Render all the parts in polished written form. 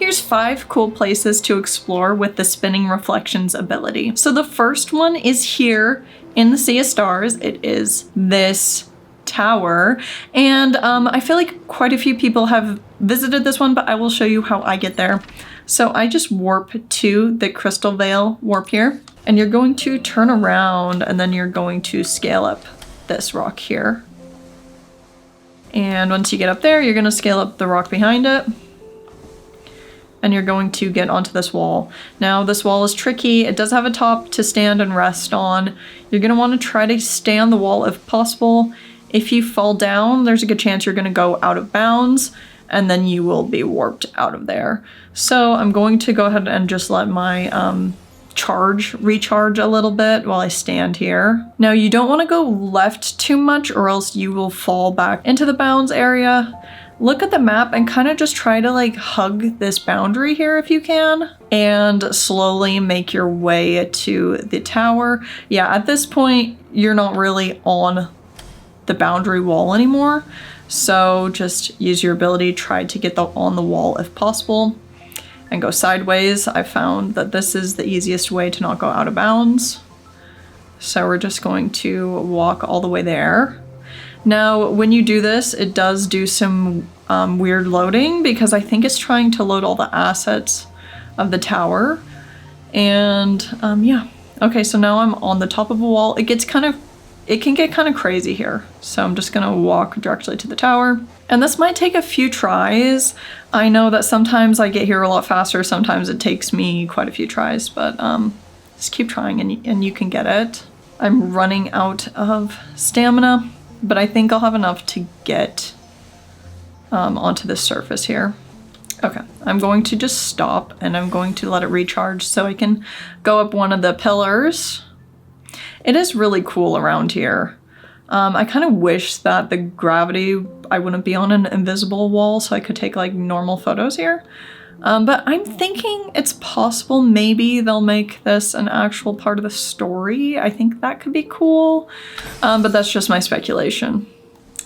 Here's 5 cool places to explore with the spinning reflections ability. So the first one is here in the Sea of Stars. It is this tower, and I feel like quite a few people have visited this one, but I will show you how I get there. So I just warp to the Crystal Veil warp here, and you're going to turn around, and then you're going to scale up this rock here. And once you get up there, you're going to scale up the rock behind it, and you're going to get onto this wall. Now this wall is tricky. It does have a top to stand and rest on. You're going to want to try to stay on the wall if possible. If you fall down, there's a good chance you're going to go out of bounds, and then you will be warped out of there. So I'm going to go ahead and just let my recharge a little bit while I stand here. Now you don't want to go left too much or else you will fall back into the bounds area. Look at the map and kind of just try to like hug this boundary here if you can, and slowly make your way to the tower. Yeah, at this point, you're not really on the boundary wall anymore. So just use your ability, try to get on the wall if possible, and go sideways. I found that this is the easiest way to not go out of bounds. So we're just going to walk all the way there. Now, when you do this, it does do some weird loading because I think it's trying to load all the assets of the tower. And yeah. Okay, so now I'm on the top of a wall. It can get kind of crazy here. So I'm just gonna walk directly to the tower. And this might take a few tries. I know that sometimes I get here a lot faster, sometimes it takes me quite a few tries, but just keep trying and you can get it. I'm running out of stamina, but I think I'll have enough to get onto the surface here. Okay, I'm going to just stop and I'm going to let it recharge so I can go up one of the pillars. It is really cool around here. I kind of wish that the gravity, I wouldn't be on an invisible wall so I could take like normal photos here. But I'm thinking it's possible maybe they'll make this an actual part of the story. I think that could be cool, but that's just my speculation.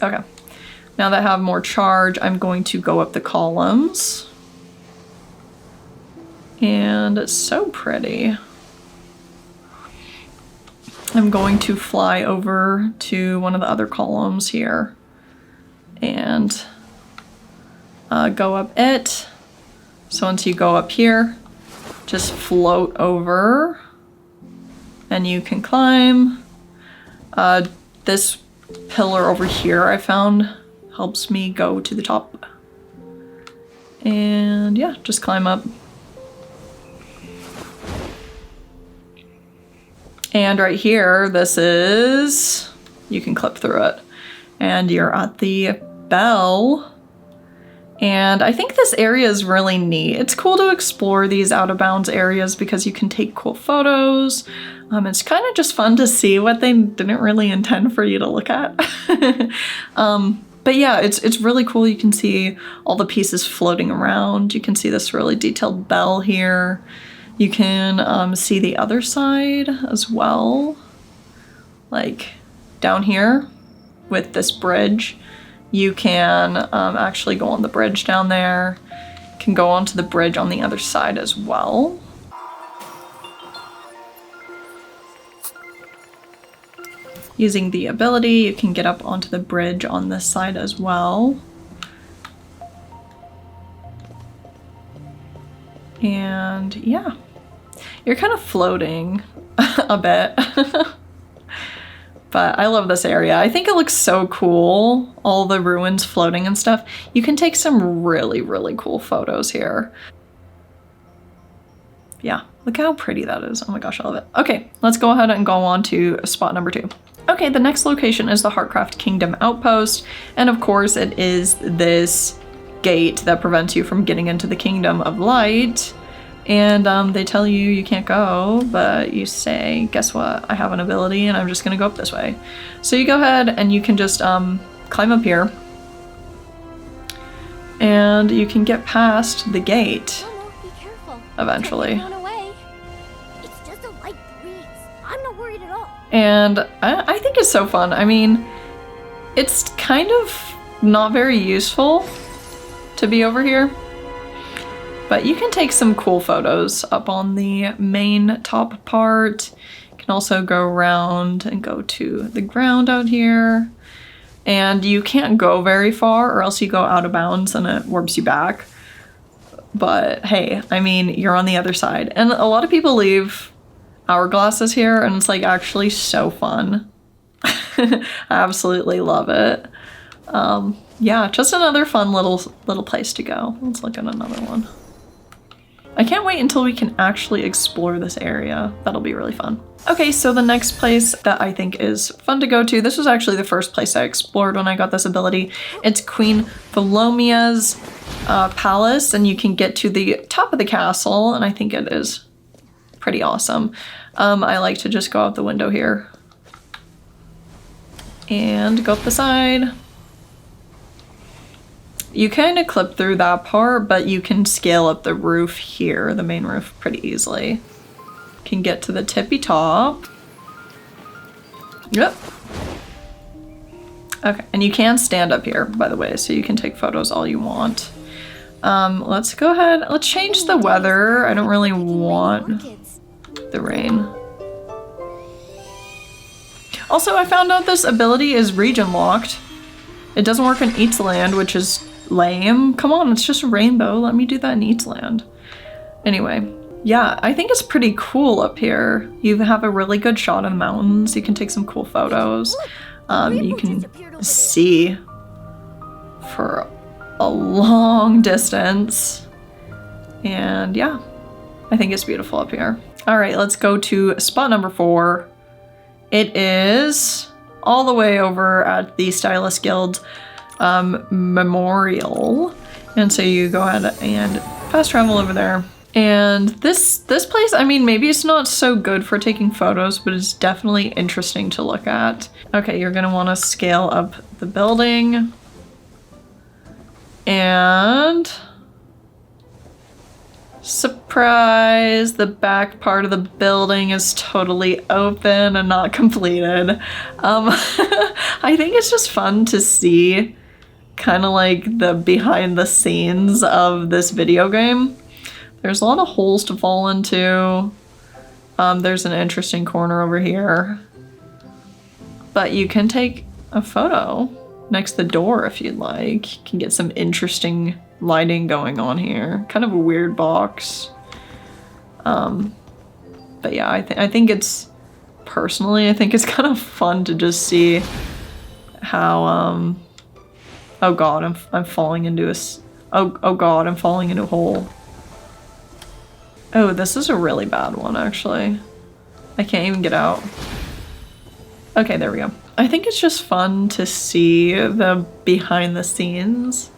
Okay, now that I have more charge, I'm going to go up the columns. And it's so pretty. I'm going to fly over to one of the other columns here and go up it. So once you go up here, just float over and you can climb. This pillar over here I found helps me go to the top. And yeah, just climb up. And right here, this is, you can clip through it. And you're at the bell. And I think this area is really neat. It's cool to explore these out of bounds areas because you can take cool photos. It's kind of just fun to see what they didn't really intend for you to look at. But yeah, it's really cool. You can see all the pieces floating around. You can see this really detailed bell here. You can see the other side as well, like down here with this bridge. You can actually go on the bridge down there. You can go onto the bridge on the other side as well. Using the ability, you can get up onto the bridge on this side as well. And yeah, you're kind of floating a bit. But I love this area. I think it looks so cool, all the ruins floating and stuff. You can take some really, really cool photos here. Yeah, look how pretty that is. Oh my gosh, I love it. Okay, let's go ahead and go on to spot number 2. Okay, the next location is the Heartcraft Kingdom Outpost. And of course it is this gate that prevents you from getting into the Kingdom of Light. And they tell you you can't go, but you say, guess what? I have an ability and I'm just gonna go up this way. So you go ahead and you can just climb up here. And you can get past the gate. Oh, no, be careful. Eventually. Run away. It's just a light breeze. I'm not worried at all. And I think it's so fun. I mean, it's kind of not very useful to be over here. But you can take some cool photos up on the main top part. You can also go around and go to the ground out here. And you can't go very far or else you go out of bounds and it warps you back. But hey, I mean, you're on the other side. And a lot of people leave hourglasses here and it's like actually so fun. I absolutely love it. Yeah, just another fun little place to go. Let's look at another one. I can't wait until we can actually explore this area. That'll be really fun. Okay, so the next place that I think is fun to go to, this was actually the first place I explored when I got this ability. It's Queen Philomia's palace, and you can get to the top of the castle, and I think it is pretty awesome. I like to just go out the window here and go up the side. You kind of clip through that part, but you can scale up the roof here, the main roof, pretty easily. Can get to the tippy top. Yep. Okay, and you can stand up here, by the way, so you can take photos all you want. Let's go ahead, let's change the weather. I don't really want the rain. Also, I found out this ability is region locked. It doesn't work in Eats Land, which is lame. Come on, it's just a rainbow. Let me do that in Eats Land. Anyway, yeah, I think it's pretty cool up here. You have a really good shot of the mountains. You can take some cool photos. You can see for a long distance. And yeah, I think it's beautiful up here. All right, let's go to spot number 4. It is all the way over at the Stylist Guild Memorial. And so you go ahead and fast travel over there. And this place, I mean, maybe it's not so good for taking photos, but it's definitely interesting to look at. Okay, you're gonna wanna scale up the building. And surprise, the back part of the building is totally open and not completed. I think it's just fun to see kind of like the behind the scenes of this video game. There's a lot of holes to fall into. There's an interesting corner over here. But you can take a photo next to the door if you'd like. You can get some interesting lighting going on here. Kind of a weird box. But yeah, I think it's, personally, I think it's kind of fun to just see how, oh god, I'm falling into a, oh god, I'm falling into a hole. Oh, this is a really bad one, actually. I can't even get out. Okay, there we go. I think it's just fun to see the behind the scenes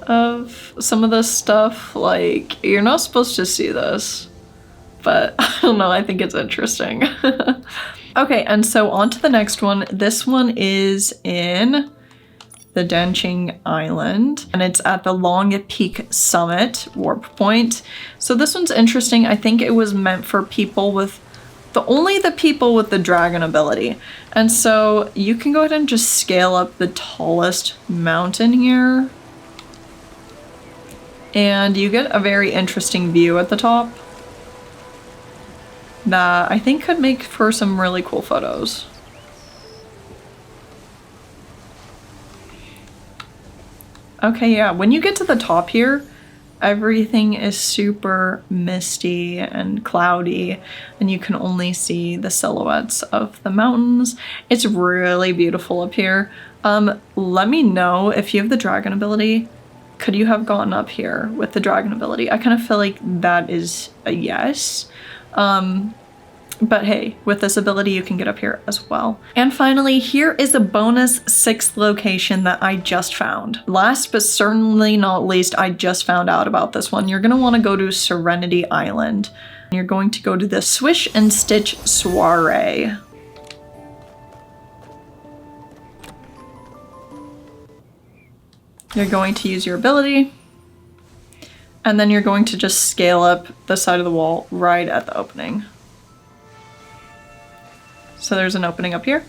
of some of this stuff. Like, you're not supposed to see this, but I don't know, I think it's interesting. Okay, and so on to the next one. This one is in the Danxing Island, and it's at the Loong Peak Summit warp point. So this one's interesting. I think it was meant for people with only the people with the dragon ability. And so you can go ahead and just scale up the tallest mountain here. And you get a very interesting view at the top that I think could make for some really cool photos. Okay, yeah, when you get to the top here, everything is super misty and cloudy, and you can only see the silhouettes of the mountains. It's really beautiful up here. Let me know if you have the dragon ability. Could you have gotten up here with the dragon ability? I kind of feel like that is a yes. But hey, with this ability, you can get up here as well. And finally, here is a bonus 6th location that I just found. Last but certainly not least, I just found out about this one. You're gonna wanna go to Serenity Island. You're going to go to the Swish and Stitch Soiree. You're going to use your ability, and then you're going to just scale up the side of the wall right at the opening. So there's an opening up here.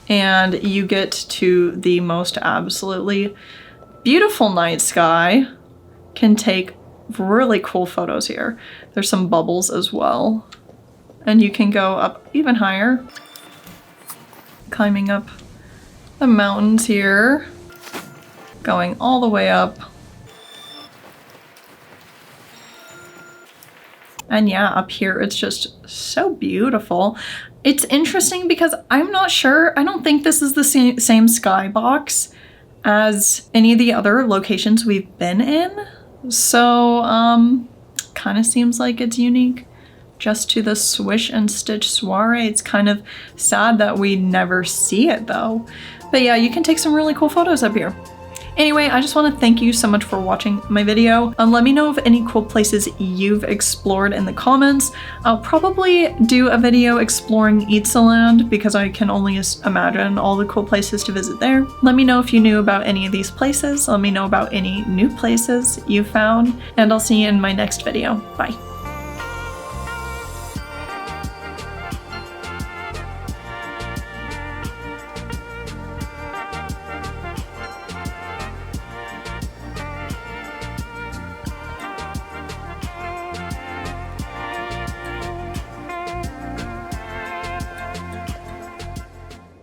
And you get to the most absolutely beautiful night sky. can take really cool photos here. There's some bubbles as well. And you can go up even higher, climbing up the mountains here, going all the way up. And yeah, up here it's just so beautiful. It's interesting because I'm not sure, I don't think this is the same skybox as any of the other locations we've been in. So, kind of seems like it's unique just to the Swish and Stitch Soiree. It's kind of sad that we never see it though. But yeah, you can take some really cool photos up here. Anyway, I just want to thank you so much for watching my video. Let me know of any cool places you've explored in the comments. I'll probably do a video exploring Eatsaland because I can only imagine all the cool places to visit there. Let me know if you knew about any of these places. Let me know about any new places you found, and I'll see you in my next video. Bye.